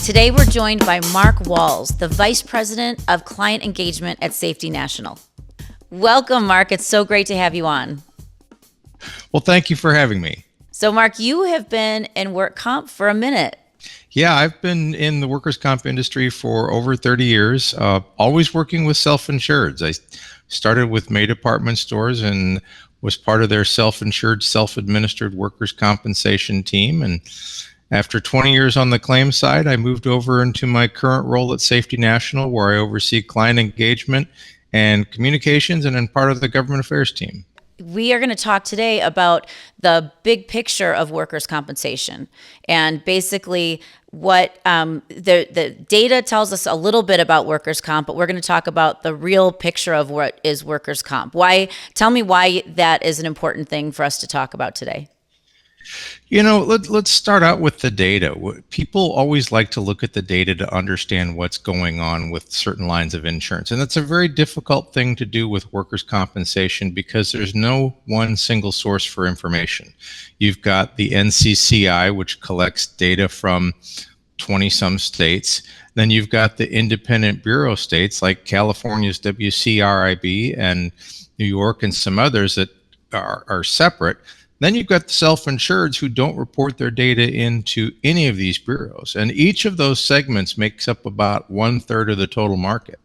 Today, we're joined by Mark Walls, the Vice President of Client Engagement at Safety National. Welcome, Mark. It's so great to have you on. Well, thank you for having me. So, Mark, you have been in work comp for a minute. Yeah, I've been in the workers' comp industry for over 30 years, always working with self-insureds. I started with May department stores and was part of their self-insured, self-administered workers' compensation team. And after 20 years on the claims side, I moved over into my current role at Safety National, where I oversee client engagement and communications and am part of the government affairs team. We are going to talk today about the big picture of workers' compensation and basically what the data tells us a little bit about workers' comp, but we're going to talk about the real picture of what is workers' comp. Tell me why that is an important thing for us to talk about today. You know, let's start out with the data. People always like to look at the data to understand what's going on with certain lines of insurance. And that's a very difficult thing to do with workers' compensation because there's no one single source for information. You've got the NCCI, which collects data from 20-some states. Then you've got the independent bureau states like California's WCRIB and New York and some others that are separate. Then you've got the self-insureds who don't report their data into any of these bureaus. And each of those segments makes up about 1/3 of the total market.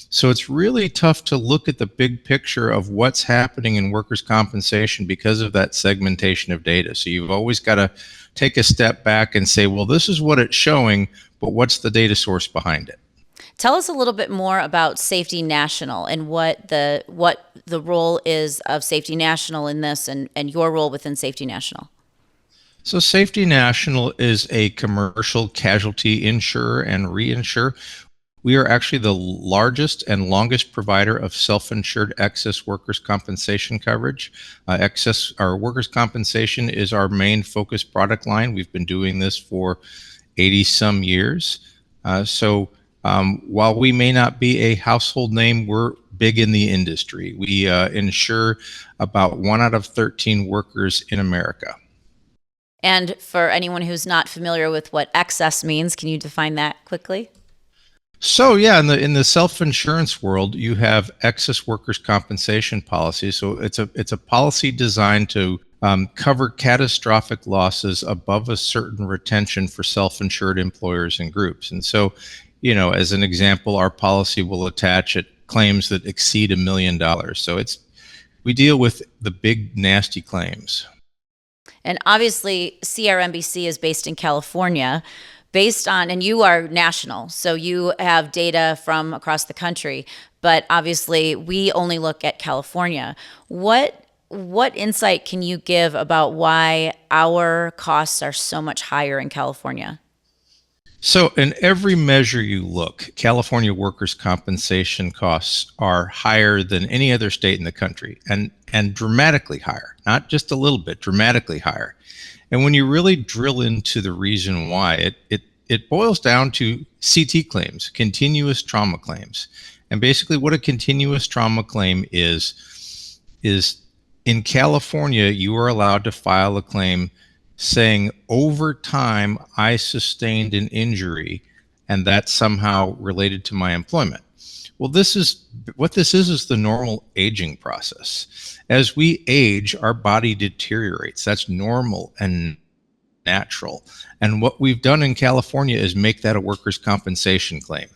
So it's really tough to look at the big picture of what's happening in workers' compensation because of that segmentation of data. So you've always got to take a step back and say, well, this is what it's showing, but what's the data source behind it? Tell us a little bit more about Safety National and what the role is of Safety National in this and your role within Safety National. So Safety National is a commercial casualty insurer and reinsurer. We are actually the largest and longest provider of self-insured excess workers' compensation coverage. Our workers' compensation is our main focus product line. We've been doing this for 80-some years. While we may not be a household name, we're big in the industry. We insure about 1 out of 13 workers in America. And for anyone who's not familiar with what excess means, can you define that quickly? So yeah, in the self-insurance world, you have excess workers' compensation policies. So it's a policy designed to cover catastrophic losses above a certain retention for self-insured employers and groups. And so, you know, as an example, our policy will attach at claims that exceed $1 million. So we deal with the big, nasty claims. And obviously, CRMBC is based in California, and you are national, so you have data from across the country. But obviously, we only look at California. What insight can you give about why our costs are so much higher in California? So in every measure you look, California workers' compensation costs are higher than any other state in the country, and dramatically higher, not just a little bit, dramatically higher. And when you really drill into the reason why, it boils down to CT claims, continuous trauma claims. And basically what a continuous trauma claim is in California, you are allowed to file a claim saying over time I sustained an injury and that's somehow related to my employment. Well, this is the normal aging process. As we age, our body deteriorates. That's normal and natural. And what we've done in California is make that a workers' compensation claim.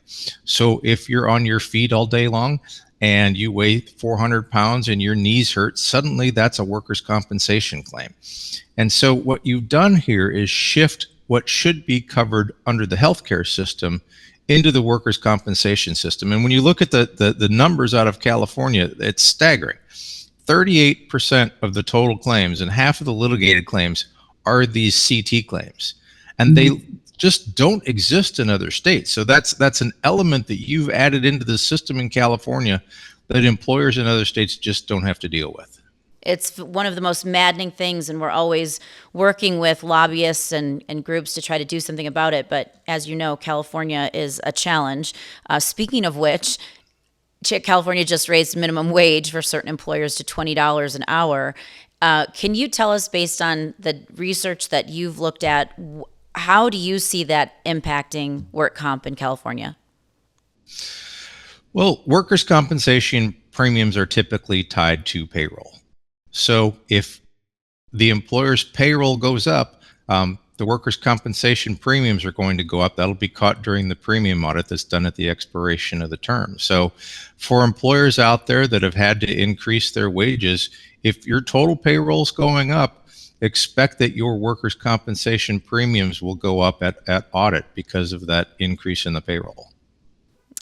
So if you're on your feet all day long and you weigh 400 pounds and your knees hurt, suddenly that's a workers' compensation claim. And so what you've done here is shift what should be covered under the healthcare system into the workers' compensation system. And when you look at the numbers out of California, it's staggering. 38% of the total claims and half of the litigated claims are these CT claims. And they just don't exist in other states. So that's an element that you've added into the system in California that employers in other states just don't have to deal with. It's one of the most maddening things, and we're always working with lobbyists and groups to try to do something about it. But as you know, California is a challenge. Speaking of which, California just raised minimum wage for certain employers to $20 an hour. Can you tell us, based on the research that you've looked at, how do you see that impacting work comp in California? Well, workers' compensation premiums are typically tied to payroll. So if the employer's payroll goes up, the workers' compensation premiums are going to go up. That'll be caught during the premium audit that's done at the expiration of the term. So for employers out there that have had to increase their wages, if your total payroll is going up, expect that your workers' compensation premiums will go up at audit because of that increase in the payroll.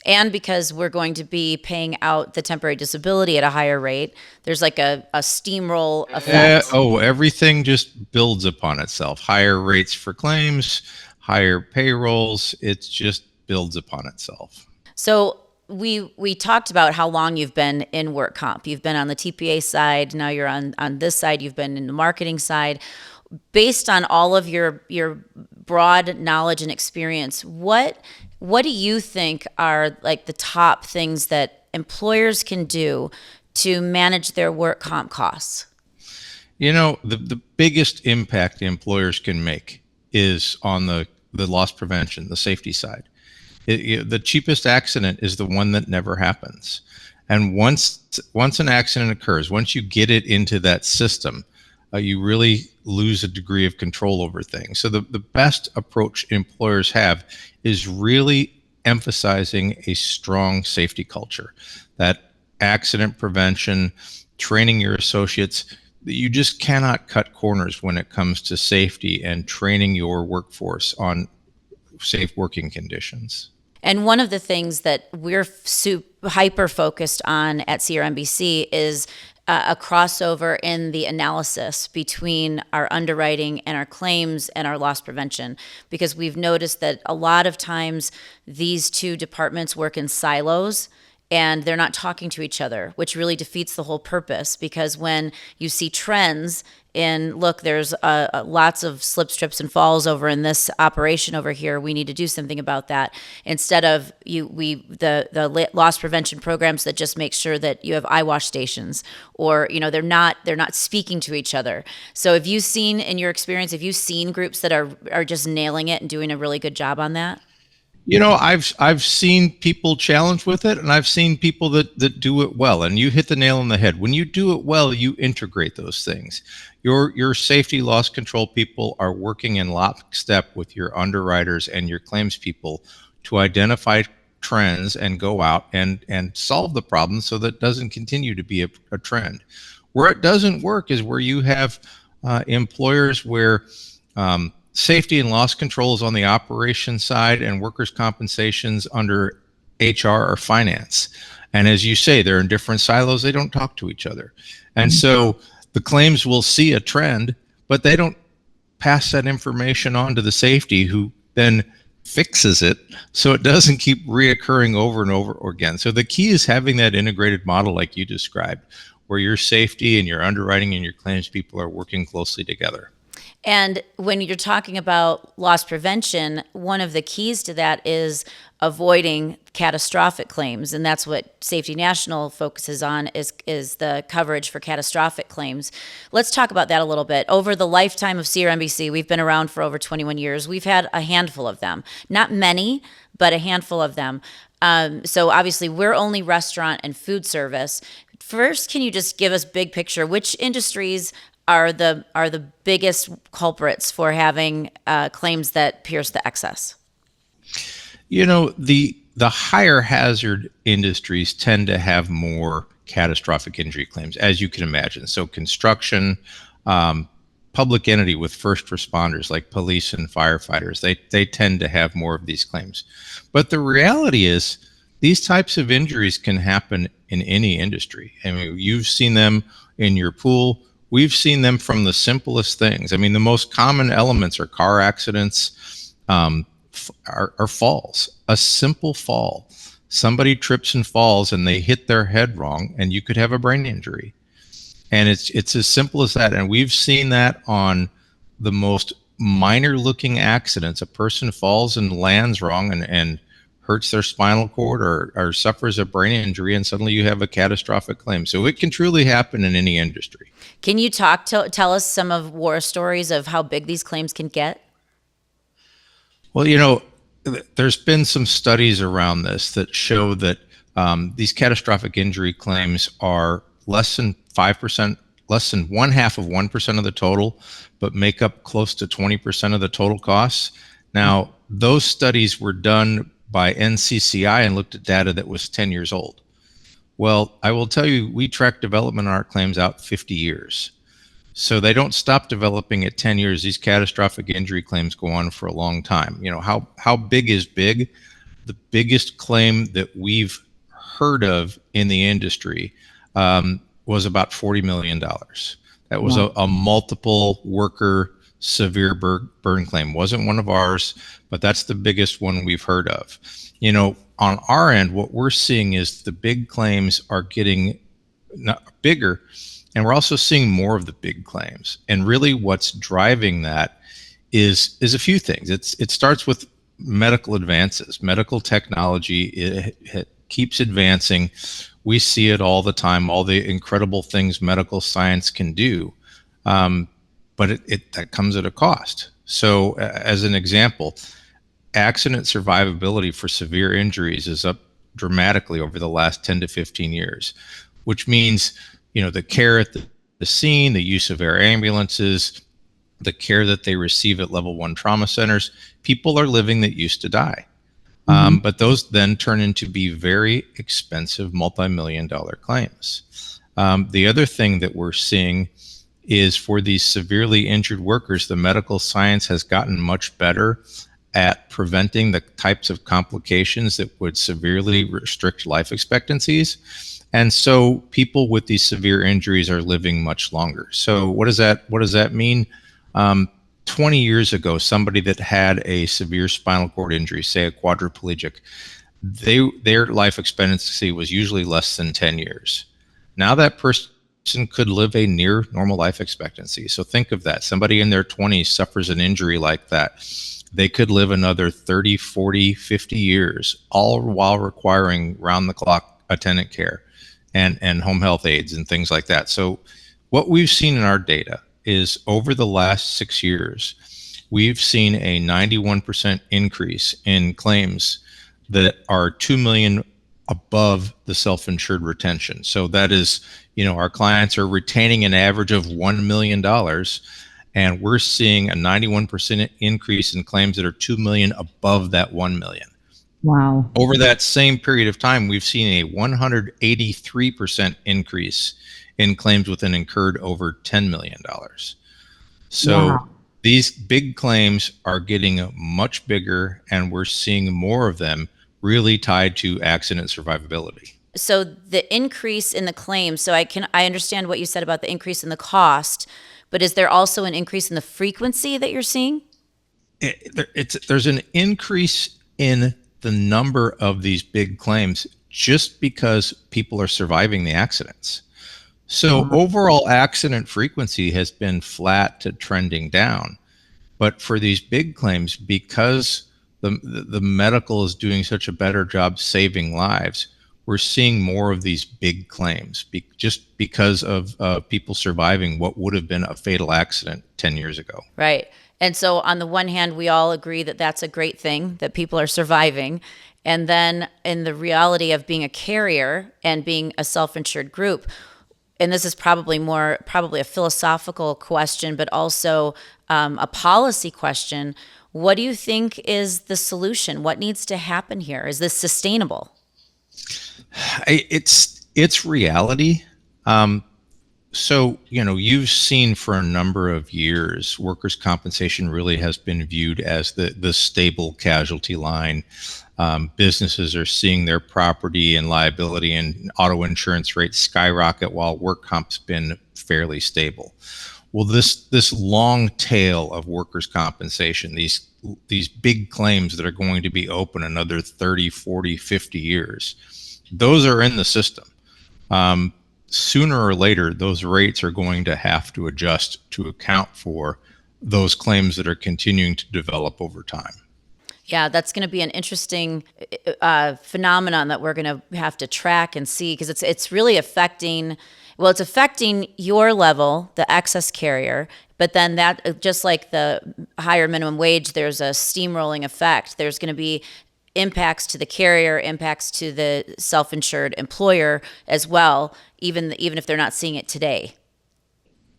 And because we're going to be paying out the temporary disability at a higher rate, there's like a steamroll effect. Everything just builds upon itself. Higher rates for claims, higher payrolls. It just builds upon itself. So we talked about how long you've been in work comp. You've been on the TPA side. Now you're on this side. You've been in the marketing side. Based on all of your broad knowledge and experience, what do you think are like the top things that employers can do to manage their work comp costs? The biggest impact employers can make is on the loss prevention, the safety side. The cheapest accident is the one that never happens. And once an accident occurs, once you get it into that system, you really lose a degree of control over things. So the best approach employers have is really emphasizing a strong safety culture, that accident prevention, training your associates. You just cannot cut corners when it comes to safety and training your workforce on safe working conditions. And one of the things that we're hyper focused on at CRMBC is a crossover in the analysis between our underwriting and our claims and our loss prevention, because we've noticed that a lot of times these two departments work in silos and they're not talking to each other, which really defeats the whole purpose. Because when you see trends in, look, there's lots of slip, trips, and falls over in this operation over here, we need to do something about that. Instead of the loss prevention programs that just make sure that you have eye wash stations, or they're not speaking to each other. So have you seen, in your experience, have you seen groups that are just nailing it and doing a really good job on that? I've seen people challenged with it, and I've seen people that do it well. And you hit the nail on the head. When you do it well, you integrate those things. Your safety loss control people are working in lockstep with your underwriters and your claims people to identify trends and go out and solve the problem so that it doesn't continue to be a trend. Where it doesn't work is where you have employers where safety and loss control is on the operation side and workers' compensation's under HR or finance. And as you say, they're in different silos. They don't talk to each other. And so the claims will see a trend, but they don't pass that information on to the safety, who then fixes it so it doesn't keep reoccurring over and over again. So the key is having that integrated model like you described, where your safety and your underwriting and your claims people are working closely together. And when you're talking about loss prevention, one of the keys to that is avoiding catastrophic claims. And that's what Safety National focuses on, is the coverage for catastrophic claims. Let's talk about that a little bit. Over the lifetime of CRMBC, we've been around for over 21 years. We've had a handful of them. Not many, but a handful of them. So obviously, we're only restaurant and food service. First, can you just give us big picture? Which industries are the biggest culprits for having claims that pierce the excess? The higher hazard industries tend to have more catastrophic injury claims, as you can imagine. So construction, public entity with first responders like police and firefighters, they tend to have more of these claims. But the reality is these types of injuries can happen in any industry. I mean, you've seen them in your pool. We've seen them from the simplest things. I mean, the most common elements are car accidents, are falls. A simple fall. Somebody trips and falls and they hit their head wrong, and you could have a brain injury. And it's as simple as that. And we've seen that on the most minor looking accidents. A person falls and lands wrong and hurts their spinal cord or suffers a brain injury, and suddenly you have a catastrophic claim. So it can truly happen in any industry. Can you tell us some of war stories of how big these claims can get? Well, there's been some studies around this that show that these catastrophic injury claims are less than 5%, less than one half of 1% of the total, but make up close to 20% of the total costs. Now, those studies were done by NCCI and looked at data that was 10 years old. Well, I will tell you, we track development on our claims out 50 years. So they don't stop developing at 10 years. These catastrophic injury claims go on for a long time. How big is big? The biggest claim that we've heard of in the industry was about $40 million. That was Wow. a multiple worker severe burn claim. Wasn't one of ours, but that's the biggest one we've heard of. On our end, what we're seeing is the big claims are getting bigger, and we're also seeing more of the big claims. And really what's driving that is a few things. It starts with medical advances. Medical technology, it keeps advancing. We see it all the time, all the incredible things medical science can do. But that comes at a cost. So as an example, accident survivability for severe injuries is up dramatically over the last 10 to 15 years, which means, the care at the scene, the use of air ambulances, the care that they receive at level 1 trauma centers, people are living that used to die. But those then turn into be very expensive multi-million dollar claims. The other thing that we're seeing is for these severely injured workers, the medical science has gotten much better at preventing the types of complications that would severely restrict life expectancies. And so people with these severe injuries are living much longer. So what does that mean? 20 years ago, somebody that had a severe spinal cord injury, say a quadriplegic, their life expectancy was usually less than 10 years. Now that person could live a near normal life expectancy. So think of that. Somebody in their 20s suffers an injury like that. They could live another 30, 40, 50 years, all while requiring round-the-clock attendant care and home health aides and things like that. So what we've seen in our data is over the last 6 years, we've seen a 91% increase in claims that are 2 million above the self-insured retention. So that is, our clients are retaining an average of $1 million, and we're seeing a 91% increase in claims that are 2 million above that 1 million. Wow. Over that same period of time, we've seen a 183% increase in claims with an incurred over $10 million. So Wow. these big claims are getting much bigger, and we're seeing more of them really tied to accident survivability. So the increase in the claims, so I understand what you said about the increase in the cost, but is there also an increase in the frequency that you're seeing? There's an increase in the number of these big claims just because people are surviving the accidents. So overall accident frequency has been flat to trending down. But for these big claims, because the medical is doing such a better job saving lives, we're seeing more of these big claims just because of people surviving what would have been a fatal accident 10 years ago. Right. And so on the one hand, we all agree that that's a great thing, that people are surviving. And then in the reality of being a carrier and being a self-insured group, and this is probably a philosophical question, but also a policy question. What do you think is the solution? What needs to happen here? Is this sustainable? It's reality. So, you've seen for a number of years, workers' compensation really has been viewed as the stable casualty line. Businesses are seeing their property and liability and auto insurance rates skyrocket while work comp's been fairly stable. Well, this long tail of workers' compensation, these big claims that are going to be open another 30, 40, 50 years, those are in the system. Sooner or later, those rates are going to have to adjust to account for those claims that are continuing to develop over time. Yeah, that's going to be an interesting phenomenon that we're going to have to track and see, because it's really affecting. Well, it's affecting your level, the excess carrier, but then that, just like the higher minimum wage, there's a steamrolling effect. There's going to be impacts to the carrier, impacts to the self-insured employer as well, even if they're not seeing it today.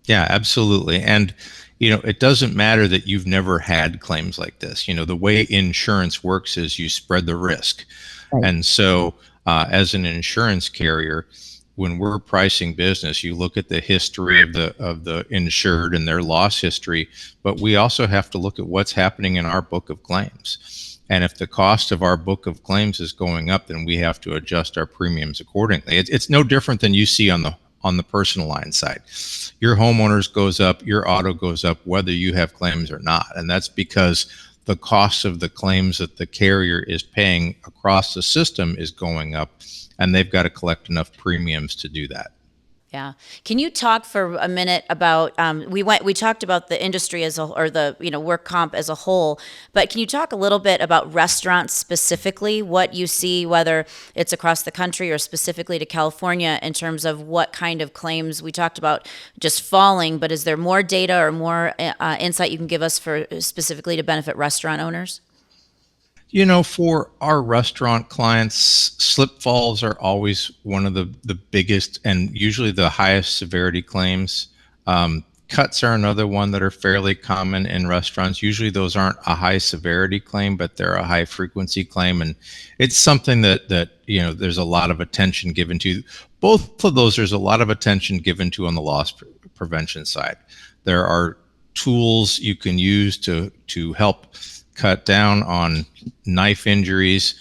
Yeah, absolutely. And, it doesn't matter that you've never had claims like this. The way insurance works is you spread the risk. Right. And so, as an insurance carrier, when we're pricing business, you look at the history of the insured and their loss history, but we also have to look at what's happening in our book of claims. And if the cost of our book of claims is going up, then we have to adjust our premiums accordingly. It's no different than you see on the personal line side. Your homeowners goes up, your auto goes up, whether you have claims or not. And that's because the cost of the claims that the carrier is paying across the system is going up, and they've got to collect enough premiums to do that. Yeah. Can you talk for a minute about we talked about the industry or the work comp as a whole, but can you talk a little bit about restaurants specifically, what you see, whether it's across the country or specifically to California, in terms of what kind of claims? We talked about just falling, but is there more data or more insight you can give us for specifically to benefit restaurant owners? For our restaurant clients, slip falls are always one of the biggest and usually the highest severity claims. Cuts are another one that are fairly common in restaurants. Usually those aren't a high severity claim, but they're a high frequency claim. And it's something that there's a lot of attention given to. Both of those, there's a lot of attention given to on the loss prevention side. There are tools you can use to help cut down on knife injuries,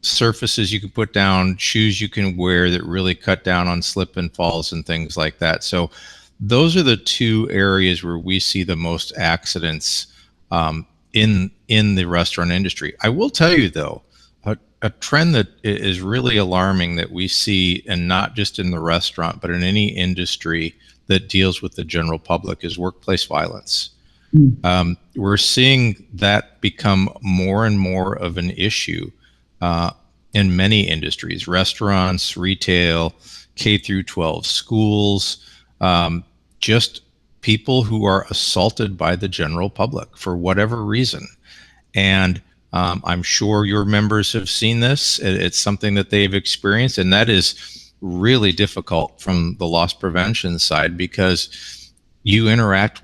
surfaces you can put down, shoes you can wear that really cut down on slip and falls and things like that. So those are the two areas where we see the most accidents in the restaurant industry. I will tell you though, a trend that is really alarming that we see, and not just in the restaurant, but in any industry that deals with the general public, is workplace violence. We're seeing that become more and more of an issue in many industries: restaurants, retail, K through 12 schools, just people who are assaulted by the general public for whatever reason. And I'm sure your members have seen this. It's something that they've experienced, and that is really difficult from the loss prevention side because you interact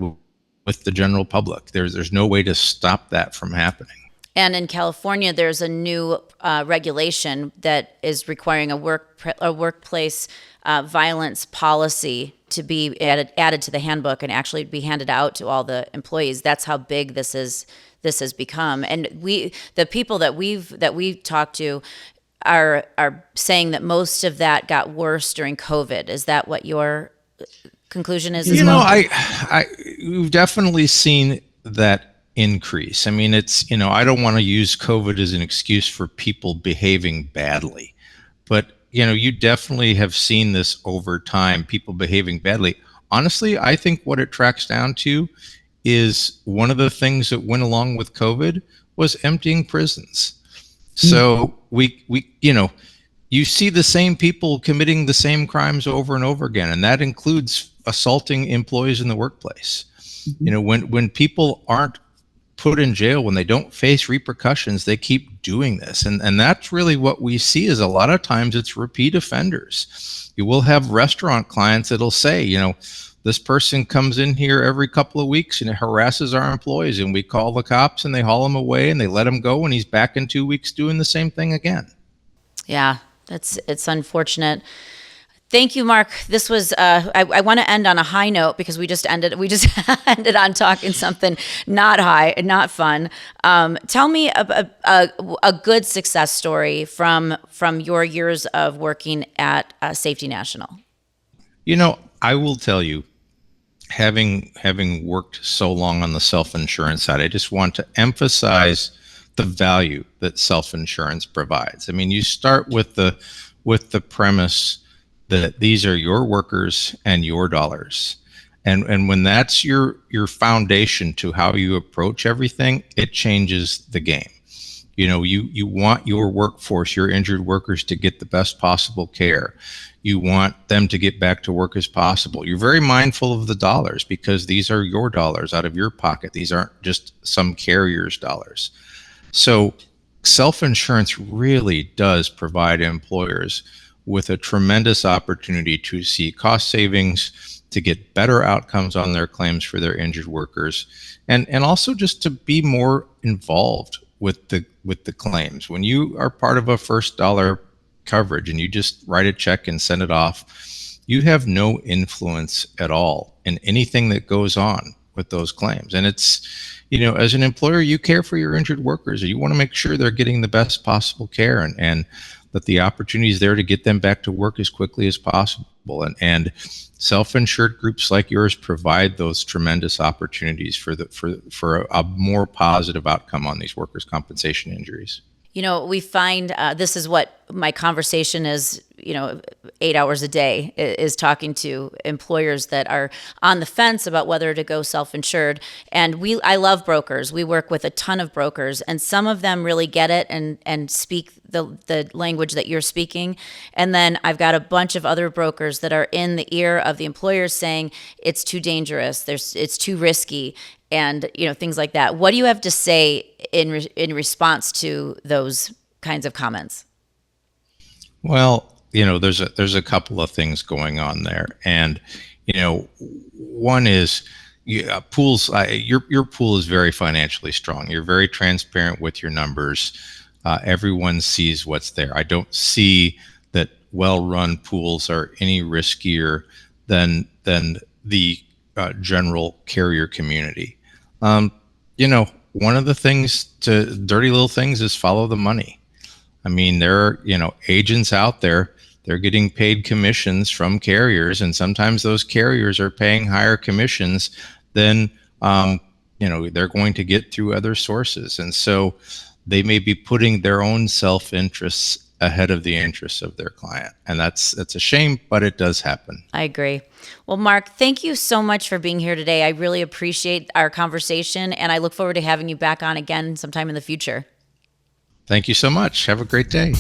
with the general public. There's no way to stop that from happening. And in California, there's a new regulation that is requiring a workplace violence policy to be added to the handbook and actually be handed out to all the employees. That's how big this has become. And the people that we've talked to are saying that most of that got worse during COVID. Is that what your conclusion is? We've definitely seen that increase. I mean, I don't want to use COVID as an excuse for people behaving badly, but you definitely have seen this over time, people behaving badly. Honestly, I think what it tracks down to is one of the things that went along with COVID was emptying prisons. So you see the same people committing the same crimes over and over again, and that includes assaulting employees in the workplace. When people aren't put in jail, when they don't face repercussions, they keep doing this. And that's really what we see, is a lot of times it's repeat offenders. You will have restaurant clients that'll say, this person comes in here every couple of weeks and harasses our employees, and we call the cops and they haul him away and they let him go, and he's back in 2 weeks doing the same thing again. Yeah, it's unfortunate. Thank you, Mark. This was, I want to end on a high note because we just ended on talking something not fun. Tell me a good success story from your years of working at Safety National. I will tell you, having worked so long on the self-insurance side, I just want to emphasize the value that self-insurance provides. I mean, you start with the premise that these are your workers and your dollars. And when that's your foundation to how you approach everything, it changes the game. You want your workforce, your injured workers, to get the best possible care. You want them to get back to work as possible. You're very mindful of the dollars because these are your dollars out of your pocket. These aren't just some carrier's dollars. So self-insurance really does provide employers with a tremendous opportunity to see cost savings, to get better outcomes on their claims for their injured workers, and also just to be more involved with the claims. When you are part of a first dollar coverage and you just write a check and send it off, you have no influence at all in anything that goes on with those claims. And as an employer, you care for your injured workers. You want to make sure they're getting the best possible care, and that the opportunity is there to get them back to work as quickly as possible. And self-insured groups like yours provide those tremendous opportunities for a more positive outcome on these workers' compensation injuries. We find this is what my conversation is, 8 hours a day is talking to employers that are on the fence about whether to go self-insured. And I love brokers. We work with a ton of brokers, and some of them really get it and speak the language that you're speaking. And then I've got a bunch of other brokers that are in the ear of the employers saying it's too dangerous, it's too risky, and things like that. What do you have to say in response to those kinds of comments? Well, there's a couple of things going on there, and one is pools. Your pool is very financially strong. You're very transparent with your numbers. Everyone sees what's there. I don't see that well-run pools are any riskier than the general carrier community. One of the dirty little things is follow the money. I mean, there are, agents out there, they're getting paid commissions from carriers, and sometimes those carriers are paying higher commissions than, they're going to get through other sources. And so they may be putting their own self-interests ahead of the interests of their client. And that's a shame, but it does happen. I agree. Well, Mark, thank you so much for being here today. I really appreciate our conversation, and I look forward to having you back on again sometime in the future. Thank you so much. Have a great day.